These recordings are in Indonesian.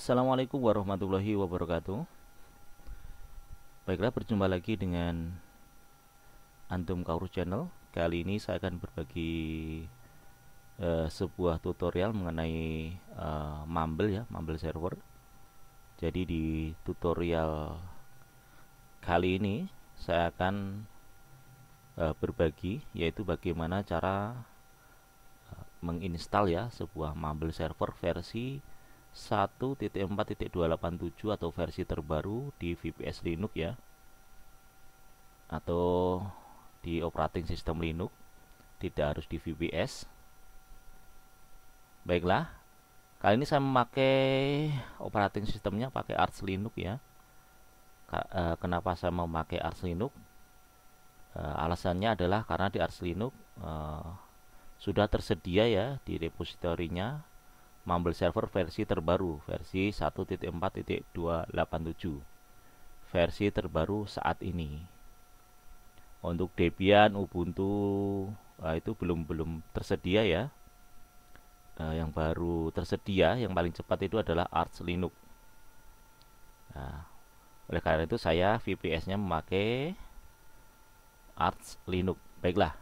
Assalamualaikum warahmatullahi wabarakatuh. Baiklah, berjumpa lagi dengan Antum Kaurus Channel. Kali ini saya akan berbagi sebuah tutorial mengenai Mumble ya, Mumble server. Jadi di tutorial kali ini saya akan berbagi, yaitu bagaimana cara menginstal ya sebuah Mumble server versi 1.4.287 atau versi terbaru di VPS Linux ya, atau di operating system Linux, tidak harus di VPS. Baiklah, kali ini saya memakai operating systemnya pakai Arch Linux ya. Kenapa saya memakai Arch Linux? Alasannya adalah karena di Arch Linux sudah tersedia ya di repositorinya Mumble server versi terbaru, versi 1.4.287, versi terbaru saat ini. Untuk Debian, Ubuntu itu belum tersedia ya. Yang baru tersedia, yang paling cepat itu adalah Arch Linux. Nah, oleh karena itu saya VPS-nya memakai Arch Linux. Baiklah,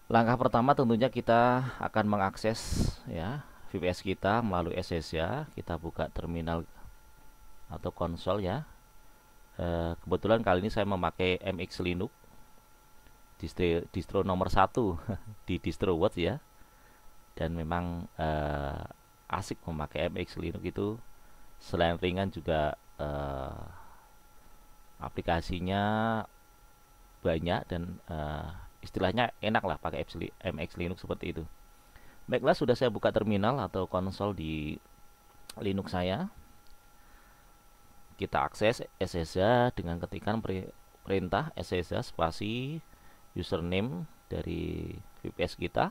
langkah pertama tentunya kita akan mengakses ya VPS kita melalui SSH ya. Kita buka terminal atau konsol ya. Kebetulan kali ini saya memakai MX Linux, distro nomor 1 di DistroWatch ya. Dan memang asik memakai MX Linux itu, selain ringan juga aplikasinya banyak dan istilahnya enak lah pakai MX Linux seperti itu. Baiklah, sudah saya buka terminal atau konsol di Linux saya. Kita akses SSH dengan ketikan perintah SSH spasi username dari VPS kita,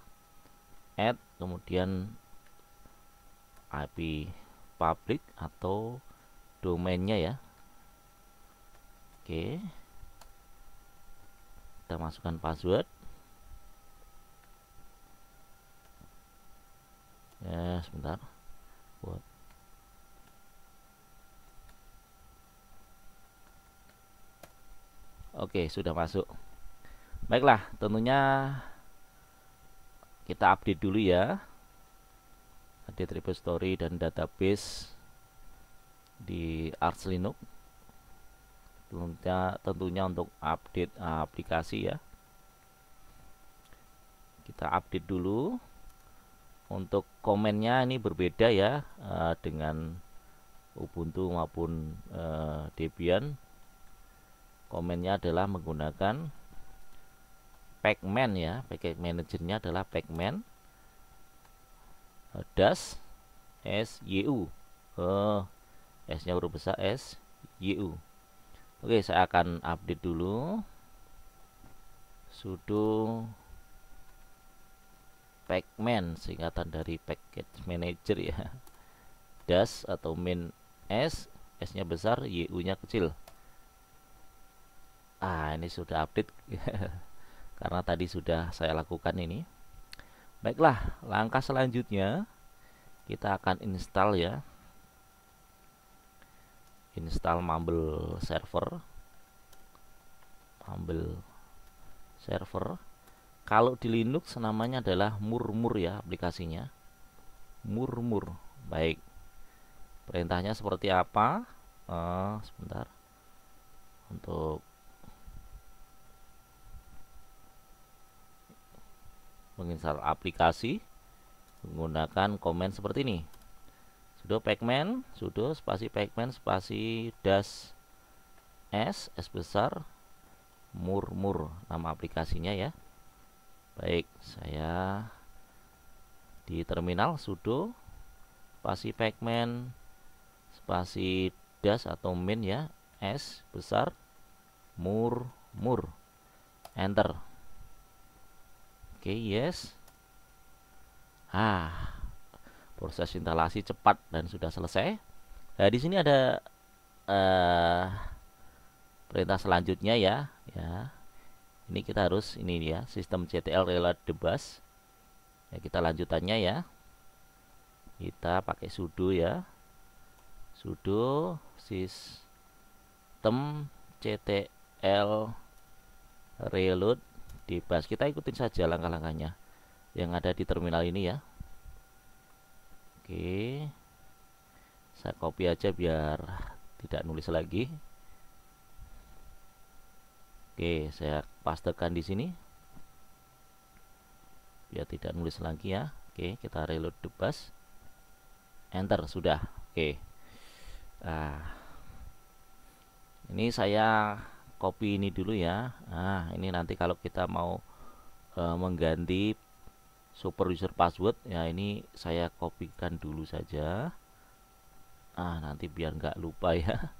add, kemudian IP public atau domainnya ya. Oke, kita masukkan password ya, sebentar buat oke, sudah masuk. Baiklah, tentunya kita update dulu ya, update repository dan database di Arch Linux. Tentunya untuk update aplikasi ya, kita update dulu. Untuk komennya ini berbeda ya dengan Ubuntu maupun Debian. Komennya adalah menggunakan pacman ya, package manajernya adalah pacman dash syu, s nya huruf besar syu. Oke, saya akan update dulu. Sudo pacman, singkatan dari package manager ya, dash atau min s nya besar, yu nya kecil. Ini sudah update karena tadi sudah saya lakukan ini. Baiklah, langkah selanjutnya kita akan install ya, install Mumble server. Kalau di Linux namanya adalah Murmur ya, aplikasinya Murmur. Baik, perintahnya seperti apa? Sebentar, untuk menginstal aplikasi menggunakan komen seperti ini: sudo pacman, sudo spasi pacman spasi dash s besar murmur, nama aplikasinya ya. Baik, saya di terminal sudo spasi pacman spasi dash atau min ya, s besar murmur, enter. Oke, yes. Proses instalasi cepat dan sudah selesai. Nah, di sini ada perintah selanjutnya ya. Ini kita harus ini ya, sistem CTL reload the bus. Ya, kita lanjutannya ya. Kita pakai sudo ya, sudo system ctl reload dbus. Kita ikutin saja langkah-langkahnya yang ada di terminal ini ya. Oke, saya copy aja biar tidak nulis lagi. Oke, saya pastekan di sini biar tidak nulis lagi ya. Oke, kita reload the bus, enter, sudah. Oke, nah ini saya copy ini dulu ya. Nah, ini nanti kalau kita mau mengganti super user password ya, ini saya kopikan dulu saja. Nanti biar nggak lupa ya.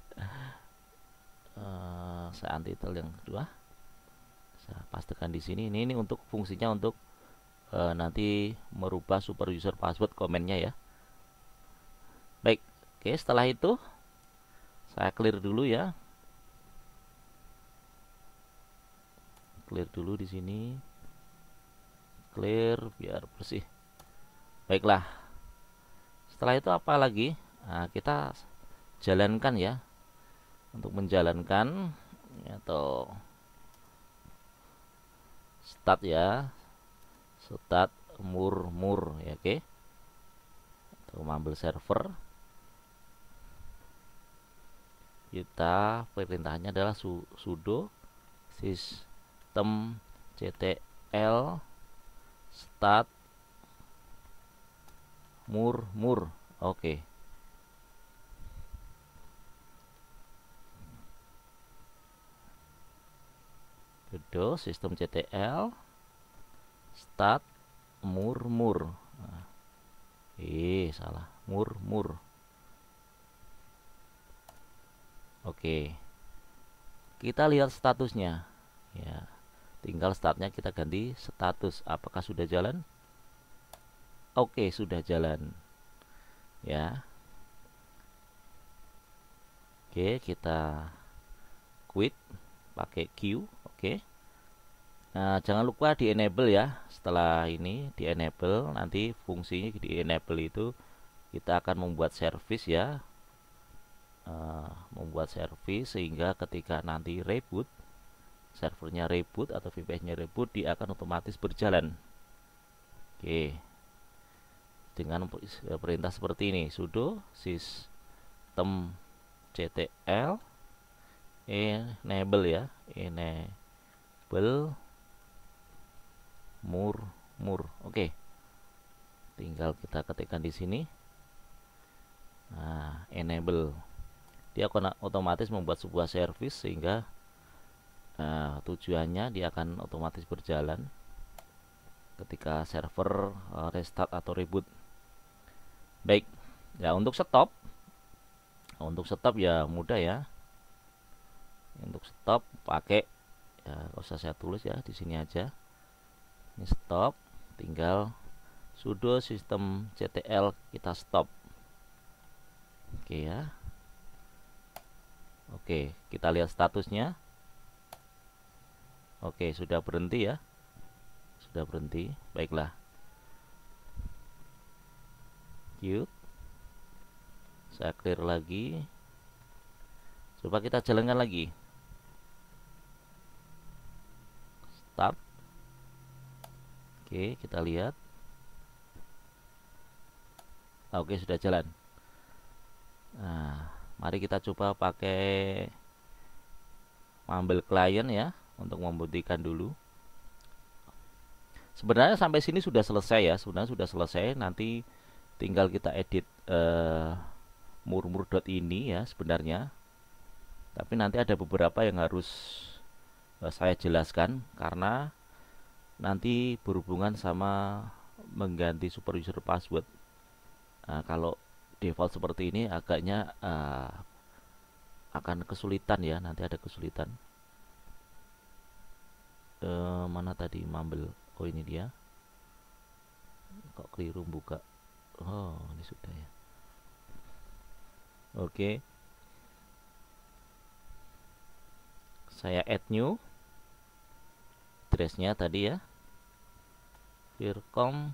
Saya untitle yang kedua, saya pastekan di sini. Ini untuk fungsinya untuk nanti merubah super user password komennya ya. Baik, oke, setelah itu saya clear dulu ya. Clear dulu di sini, clear biar bersih. Baiklah, setelah itu apa lagi? Nah, kita jalankan ya. Untuk menjalankan atau start ya, start mur ya, oke. Atau mumble server. Kita perintahnya adalah sudo system ctl start mur, oke. Sudo system ctl start mur. Nah, salah, mur. Oke, kita lihat statusnya ya. Tinggal startnya kita ganti status. Apakah sudah jalan? Oke, sudah jalan ya. Oke, kita quit pakai Q. Oke. Nah, jangan lupa di enable ya. Setelah ini di enable, nanti fungsinya di enable itu kita akan membuat service ya. Membuat service sehingga ketika nanti reboot, servernya reboot atau VPS-nya reboot, dia akan otomatis berjalan. Oke, dengan perintah seperti ini, sudo system ctl enable ya, enable mur. Oke, tinggal kita ketikkan di sini. Nah, enable, dia akan otomatis membuat sebuah service sehingga tujuannya dia akan otomatis berjalan ketika server restart atau reboot. Baik ya, untuk stop ya mudah ya. Untuk stop pakai ya, gak usah saya tulis ya, di sini aja. Ini stop, tinggal sudo system ctl kita stop. Oke ya. Oke, kita lihat statusnya. Oke, sudah berhenti ya. Sudah berhenti. Baiklah. Cute. Saya clear lagi. Coba kita jalankan lagi. Start. Oke, kita lihat. Oke, sudah jalan. Nah, mari kita coba pakai mumble client ya, untuk membuktikan dulu. Sebenarnya sampai sini sudah selesai ya, nanti tinggal kita edit murmur.ini ya sebenarnya. Tapi nanti ada beberapa yang harus saya jelaskan karena nanti berhubungan sama mengganti super user password. Kalau default seperti ini agaknya akan kesulitan ya, nanti ada kesulitan. Mana tadi mumble? Oh, ini dia. Kok keliru buka? Oh, ini sudah ya. Oke. Saya add new. Addressnya tadi ya, vircom.ddns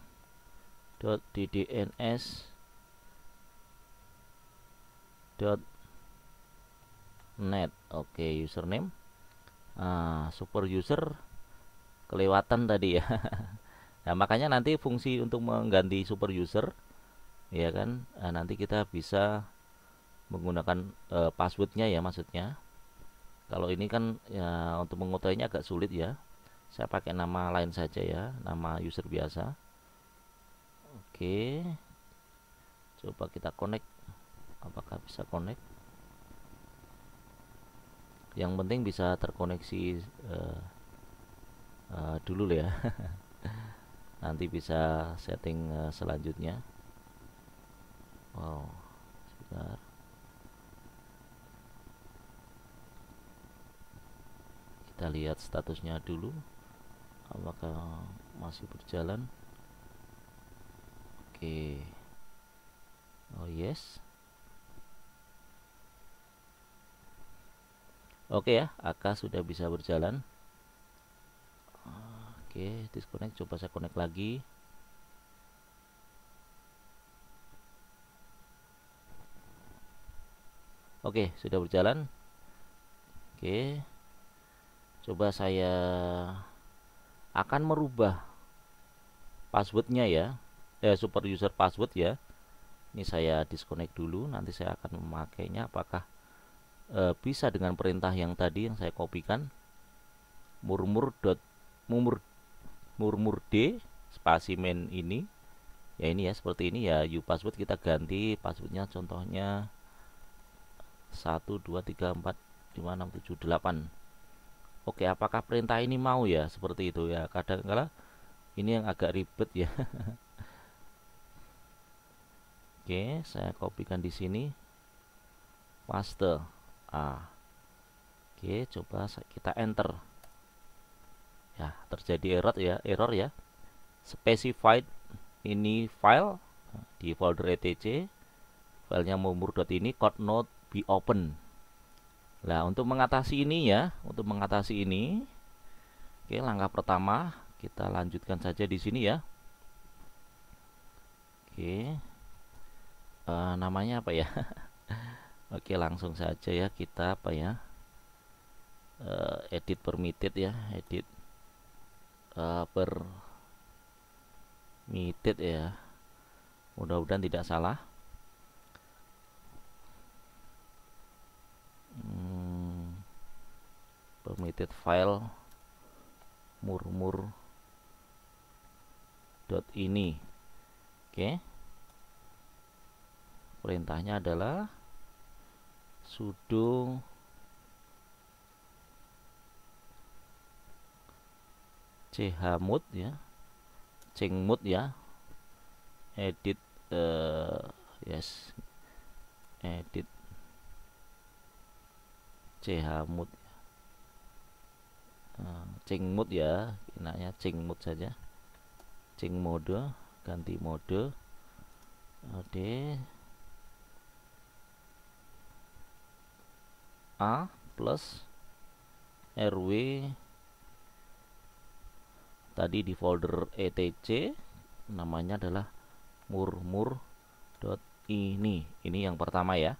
.net. Oke, username. Super user kelewatan tadi ya. Nah, makanya nanti fungsi untuk mengganti super user ya kan, nanti kita bisa menggunakan passwordnya ya, maksudnya. Kalau ini kan ya, untuk mengutainya agak sulit ya. Saya pakai nama lain saja ya, nama user biasa. Oke, coba kita connect. Apakah bisa connect? Yang penting bisa terkoneksi dulu ya. Nanti bisa setting selanjutnya. Wow, sebentar. Kita lihat statusnya dulu, apakah masih berjalan. Oke. Oh yes. Oke ya, AK sudah bisa berjalan. Oke, disconnect. Coba saya connect lagi. Oke, sudah berjalan. Oke, coba saya akan merubah passwordnya ya, super user password ya. Ini saya disconnect dulu, nanti saya akan memakainya. Apakah bisa dengan perintah yang tadi yang saya kopikan, murmur.d spasi main ini ya, ini ya, seperti ini ya. Password kita ganti passwordnya, contohnya 123456778. Oke, apakah perintah ini mau ya seperti itu ya? Kadang-kala ini yang agak ribet ya. Oke, saya kopikan di sini, paste. Oke, coba kita enter. Ya, terjadi error ya. Specified ini file di folder etc. Filenya murmur.ini could not be open. Nah, untuk mengatasi ini ya, oke, langkah pertama kita lanjutkan saja di sini ya. Oke, namanya apa ya? Oke, langsung saja ya, kita apa ya, edit permitted ya, edit permitted ya, mudah-mudahan tidak salah. Permitted file murmur.ini. Oke, perintahnya adalah sudo chmod ya, chmod ya, edit yes, edit chmod, chmod ya, enaknya chmod saja, chmode, ganti mode. Oke, A plus rw tadi di folder etc, namanya adalah murmur.ini. Ini yang pertama ya.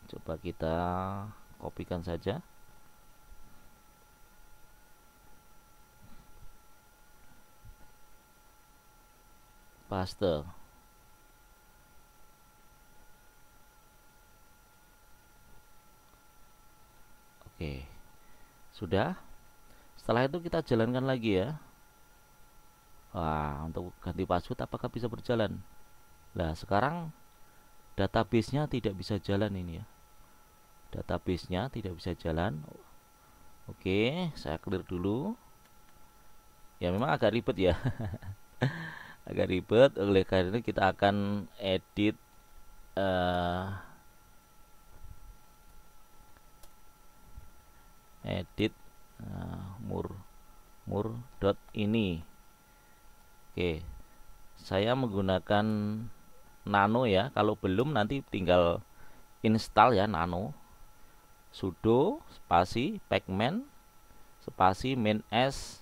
Coba kita kopikan saja. Paste. Oke, sudah. Setelah itu kita jalankan lagi ya. Wah, untuk ganti password apakah bisa berjalan? Nah, sekarang database-nya tidak bisa jalan ini ya. Database-nya tidak bisa jalan. Oke, saya clear dulu. Ya, memang agak ribet ya. Agak ribet, oleh karena itu kita akan edit murmur.ini. Oke, saya menggunakan nano ya. Kalau belum nanti tinggal install ya, nano. Sudo spasi pacman spasi main s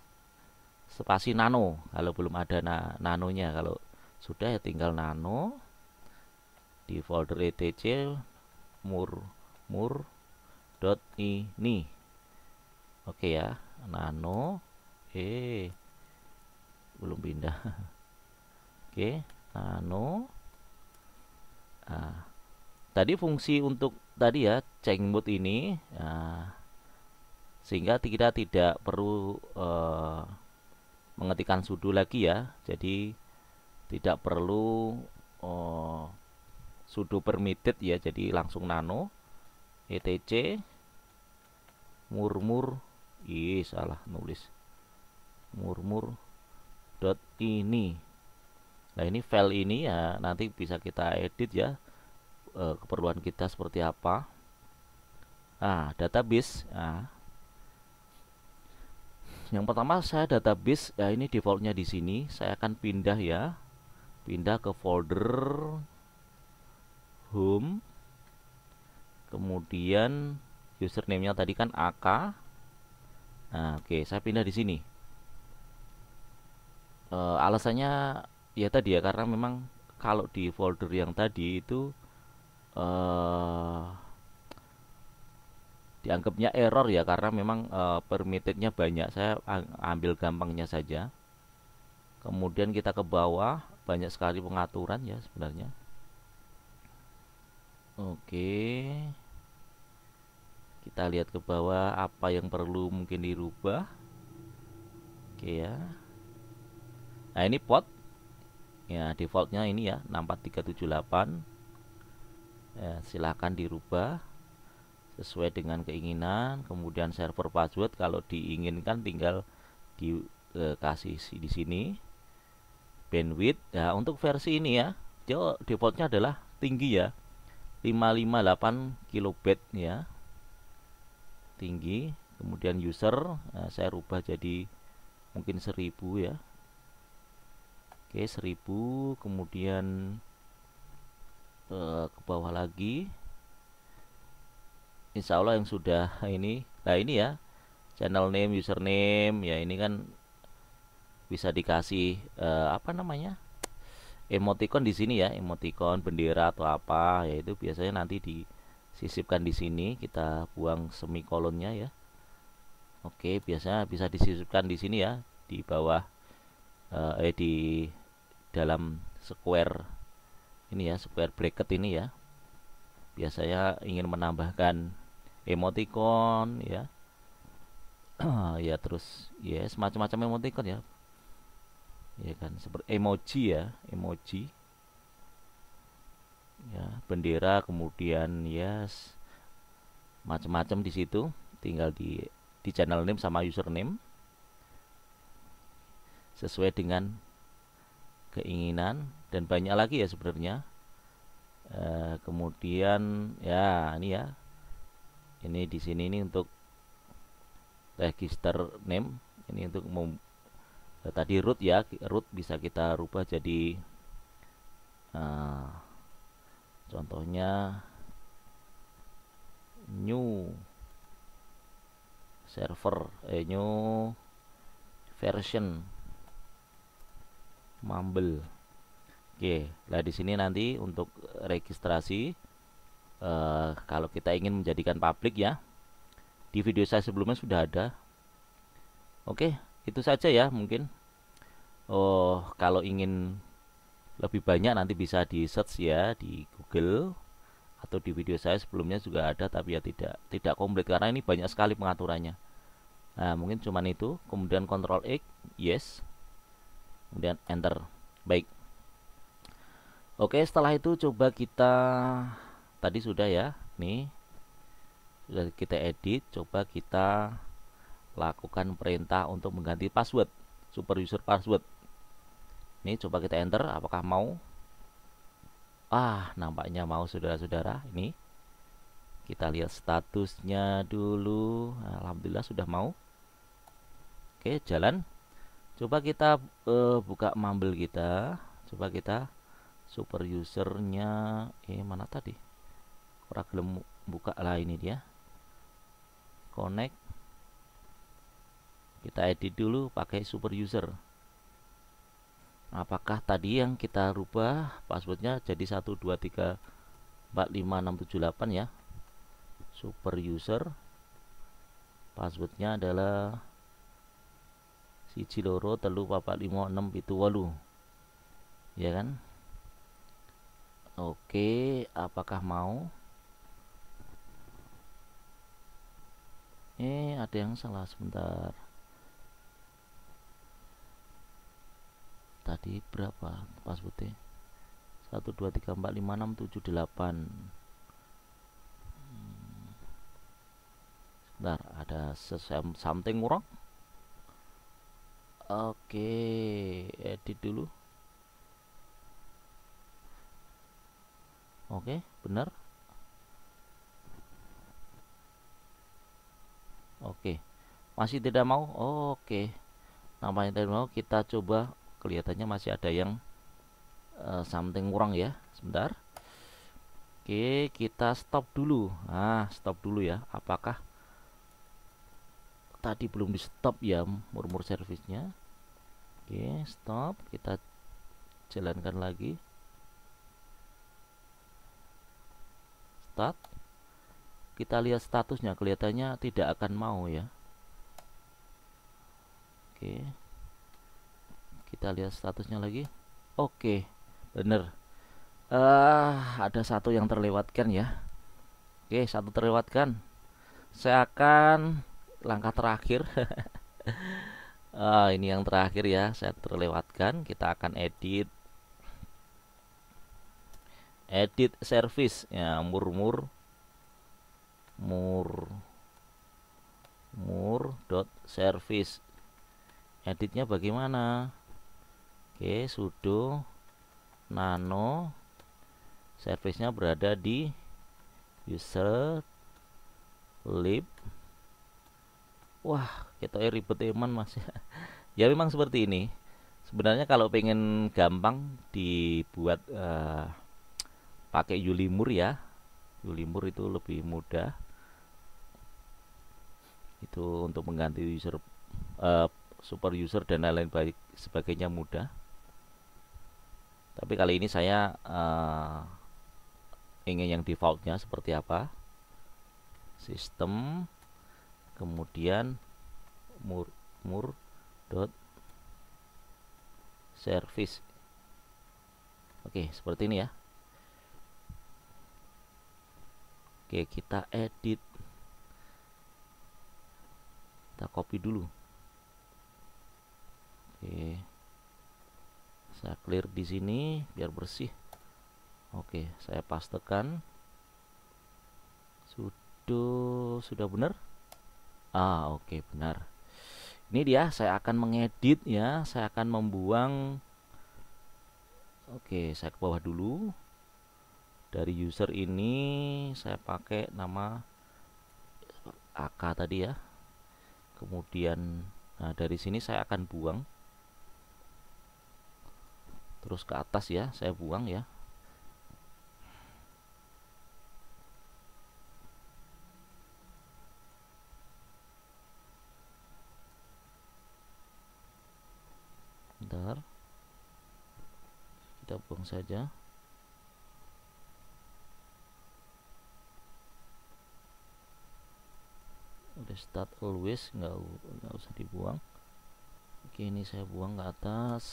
spasi nano. Kalau belum ada nanonya, kalau sudah ya tinggal nano di folder etc mur dot ini. Oke ya, nano belum pindah. Oke, nano. Nah, tadi fungsi untuk tadi ya change mode ini, sehingga kita tidak perlu mengetikkan sudo lagi ya. Jadi tidak perlu sudo permitted ya. Jadi langsung nano etc murmur salah nulis murmur dot ini. Nah, ini file ini ya nanti bisa kita edit ya, keperluan kita seperti apa. Nah, database. Nah, yang pertama saya database ya, ini defaultnya di sini. Saya akan pindah ya, pindah ke folder home, kemudian username-nya tadi kan AK. Nah, oke, saya pindah di sini. Alasannya ya tadi ya, karena memang kalau di folder yang tadi itu dianggapnya error ya, karena memang permittednya banyak. Saya ambil gampangnya saja. Kemudian kita ke bawah, banyak sekali pengaturan ya sebenarnya. Oke, kita lihat ke bawah apa yang perlu mungkin dirubah. Oke ya. Nah, ini port ya, defaultnya ini ya 64378 ya, silahkan dirubah sesuai dengan keinginan. Kemudian server password kalau diinginkan tinggal dikasih di sini. Bandwidth ya, untuk versi ini ya defaultnya adalah tinggi ya, 558 kilobit ya, tinggi. Kemudian user saya rubah jadi mungkin 1000 ya. Oke, 1000. Kemudian ke bawah lagi, insya Allah yang sudah ini. Nah, ini ya channel name, username ya, ini kan bisa dikasih apa namanya, emoticon di sini ya, emoticon bendera atau apa ya, itu biasanya nanti disisipkan di sini. Kita buang semikolonnya ya. Oke, biasanya bisa disisipkan di sini ya, di bawah di dalam square ini ya, square bracket ini ya. Biasanya ingin menambahkan emoticon ya. Ya, terus ya semacam-macam emoticon ya. Ya kan, seperti emoji ya, emoji ya, bendera, kemudian ya macam-macam di situ. Tinggal di channel name sama username sesuai dengan keinginan, dan banyak lagi ya sebenarnya. Kemudian ya ini ya, ini di sini ini untuk register name, ini untuk tadi root ya, root bisa kita rubah jadi contohnya new server, new version Mumble. Oke, nah di sini nanti untuk registrasi kalau kita ingin menjadikan publik ya, di video saya sebelumnya sudah ada. Oke, itu saja ya mungkin. Kalau ingin lebih banyak nanti bisa di search ya di Google, atau di video saya sebelumnya juga ada, tapi ya tidak komplit karena ini banyak sekali pengaturannya. Nah, mungkin cuman itu. Kemudian Ctrl X, yes, kemudian enter. Baik. Oke, setelah itu coba kita, tadi sudah ya, nih sudah kita edit. Coba kita lakukan perintah untuk mengganti password, super user password. Ini coba kita enter, apakah mau? Nampaknya mau, saudara-saudara. Ini kita lihat statusnya dulu. Alhamdulillah sudah mau. Oke, jalan. Coba kita buka Mumble kita. Coba kita super usernya mana tadi? Kurang buka lah, ini dia. Connect. Kita edit dulu pakai super user. Apakah tadi yang kita rubah passwordnya jadi 123 45678 ya, super user. Passwordnya adalah 1 2 3 4 5 6 7 8, ya kan. Oke, apakah mau? Ada yang salah sebentar. Tadi berapa passwordnya? 1 2 3 4 5 6 7 8. Bentar, ada something wrong. Oke, edit dulu. Oke, benar. Oke, masih tidak mau. Oke, namanya tidak mau. Kita coba, kelihatannya masih ada yang something wrong ya. Sebentar. Oke, kita stop dulu. Stop dulu ya. Apakah tadi belum di stop ya murmur servisnya? Oke, stop. Kita jalankan lagi. Start. Kita lihat statusnya, kelihatannya tidak akan mau ya. Oke, kita lihat statusnya lagi. Oke, bener. Ada satu yang terlewatkan ya. Oke, satu terlewatkan. Saya akan langkah terakhir. Ini yang terakhir ya, saya terlewatkan. Kita akan edit service ya, mur dot service. Editnya bagaimana? Oke, sudo nano service-nya berada di user lib. Wah, kita ribet teman mas. Ya memang seperti ini. Sebenarnya kalau pengen gampang dibuat pakai Yulimur ya. Yulimur itu lebih mudah. Itu untuk mengganti user super user dan lain-lain baik sebagainya mudah. Tapi kali ini saya ingin yang defaultnya seperti apa. Sistem, kemudian mur dot service. Oke, seperti ini ya. Oke, kita edit. Kita copy dulu. Oke. Saya clear di sini biar bersih. Oke, saya pastekan. Sudah benar? Oke, benar. Ini dia, saya akan mengedit ya, saya akan membuang. Oke, saya ke bawah dulu. Dari user ini saya pakai nama AK tadi ya. Kemudian dari sini saya akan buang. Terus ke atas ya, saya buang ya. Bentar. Kita buang saja. Udah start always, nggak usah dibuang. Oke, ini saya buang ke atas.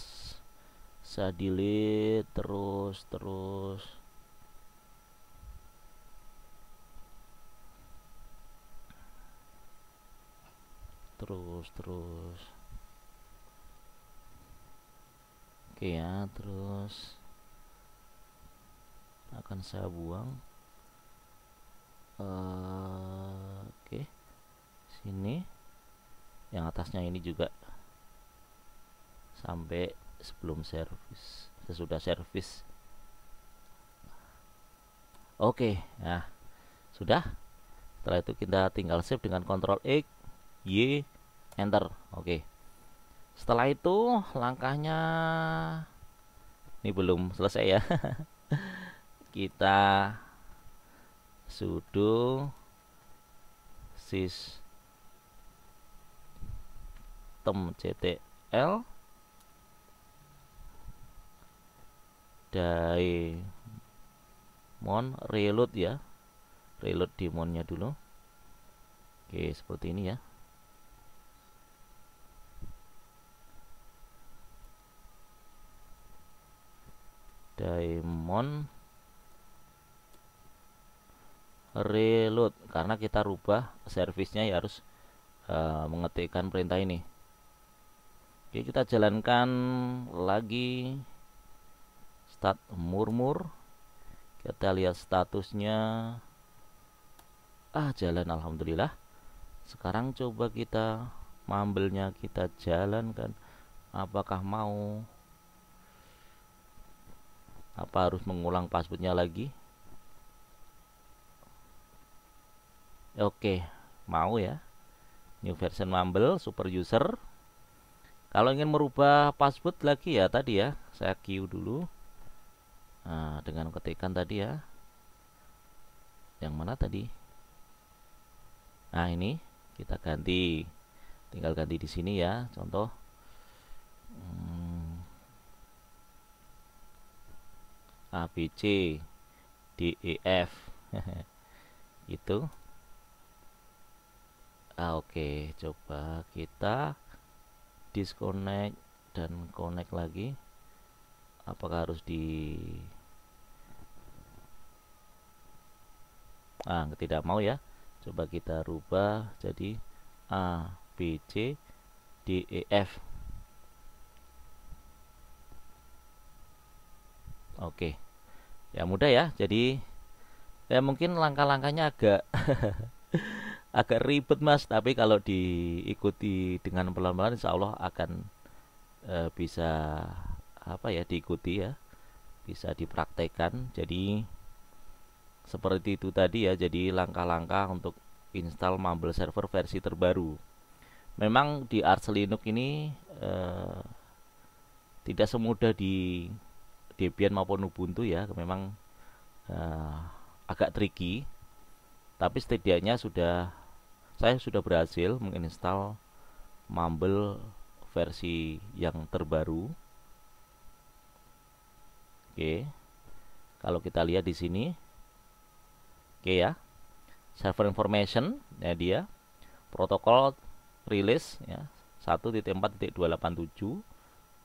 Saya delete terus oke ya, terus akan saya buang. Oke, sini yang atasnya ini juga sampai sebelum service, sesudah service. Oke, nah sudah. Setelah itu kita tinggal save dengan Ctrl X, Y, Enter. Oke. Setelah itu langkahnya ini belum selesai ya. Kita sudo systemctl Mon reload ya, reload daemonnya dulu. Oke, seperti ini ya. Daemon reload, karena kita rubah servisnya ya, harus mengetikkan perintah ini. Oke, kita jalankan lagi. Start murmur. Kita lihat statusnya. Jalan, alhamdulillah. Sekarang coba kita mumble-nya kita jalankan. Apakah mau? Apa harus mengulang passwordnya lagi? Oke, mau ya. New version mumble super user. Kalau ingin merubah password lagi ya tadi ya, saya queue dulu. Nah, dengan ketikan tadi ya. Yang mana tadi? Nah, ini kita ganti. Tinggal ganti di sini ya, contoh. A B C D E F. Itu. Oke, coba kita disconnect dan connect lagi. Apakah harus di tidak mau ya. Coba kita rubah jadi A B C D E F. Oke, ya mudah ya. Jadi ya mungkin langkah-langkahnya agak agak ribet mas, tapi kalau diikuti dengan pelan-pelan insya Allah akan bisa diikuti ya, bisa dipraktekkan. Jadi seperti itu tadi ya, jadi langkah-langkah untuk install Mumble server versi terbaru. Memang di Arch Linux ini tidak semudah di Debian maupun Ubuntu ya, memang agak tricky, tapi setidaknya saya sudah berhasil menginstal Mumble versi yang terbaru. Oke, kalau kita lihat di sini, oke ya, server information ya, dia protokol release ya 1.4.287,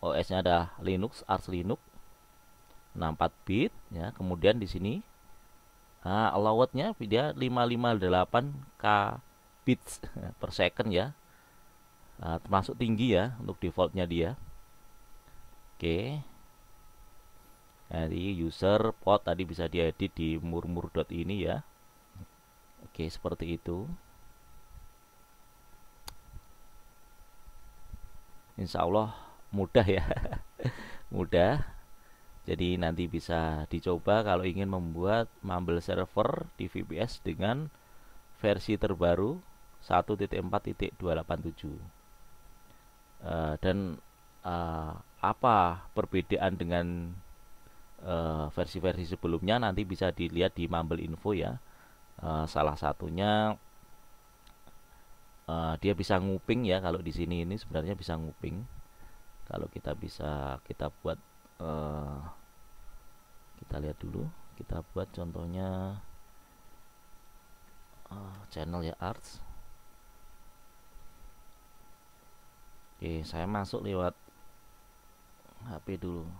OS-nya ada Linux, Arch Linux 64 bit ya. Kemudian di sini allowed-nya dia 558 k bits per second ya, termasuk tinggi ya untuk defaultnya dia. Oke, jadi user port tadi bisa diedit di murmur.ini ya. Oke, seperti itu. Insya Allah mudah ya. Mudah. Jadi nanti bisa dicoba kalau ingin membuat Mumble server di VPS dengan versi terbaru 1.4.287. Dan apa perbedaan dengan versi-versi sebelumnya nanti bisa dilihat di Mumble info ya. Salah satunya dia bisa nguping ya. Kalau di sini ini sebenarnya bisa nguping. Kalau kita buat kita lihat dulu, kita buat contohnya channel ya Arch. Oke, saya masuk lewat HP dulu.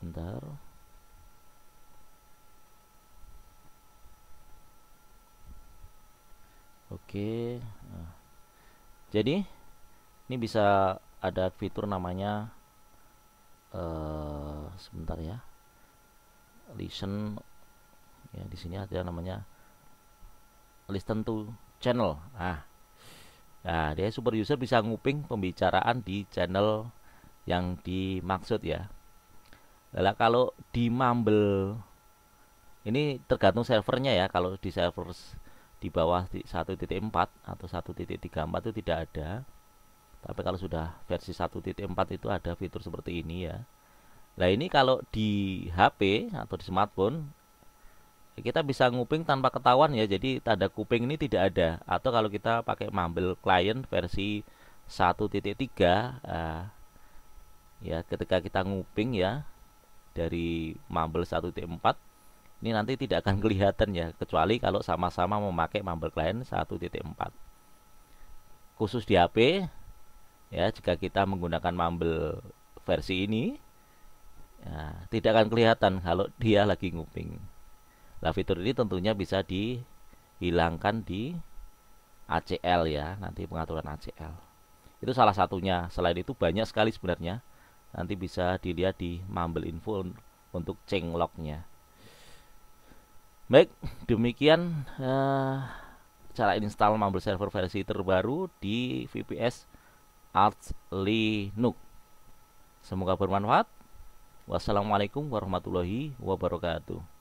Sebentar. Oke. Jadi ini bisa ada fitur namanya sebentar ya. Listen ya, di sini ada namanya listen to channel. Nah, dia super user bisa nguping pembicaraan di channel yang dimaksud ya. Lah kalau di Mumble ini tergantung servernya ya. Kalau di server di bawah 1.4 atau 1.34 itu tidak ada. Tapi kalau sudah versi 1.4 itu ada fitur seperti ini ya. Nah, ini kalau di HP atau di smartphone kita bisa nguping tanpa ketahuan ya. Jadi tanda kuping ini tidak ada. Atau kalau kita pakai Mumble client versi 1.3, Ya, ketika kita nguping ya dari Mumble 1.4, ini nanti tidak akan kelihatan ya, kecuali kalau sama-sama memakai Mumble Client 1.4. Khusus di HP ya, jika kita menggunakan Mumble versi ini ya, tidak akan kelihatan kalau dia lagi nguping. Nah, fitur ini tentunya bisa dihilangkan di ACL ya, nanti pengaturan ACL. Itu salah satunya. Selain itu banyak sekali sebenarnya. Nanti bisa dilihat di Mumble Info untuk changelognya. Baik, demikian cara install Mumble Server versi terbaru di VPS Arch Linux. Semoga bermanfaat. Wassalamualaikum warahmatullahi wabarakatuh.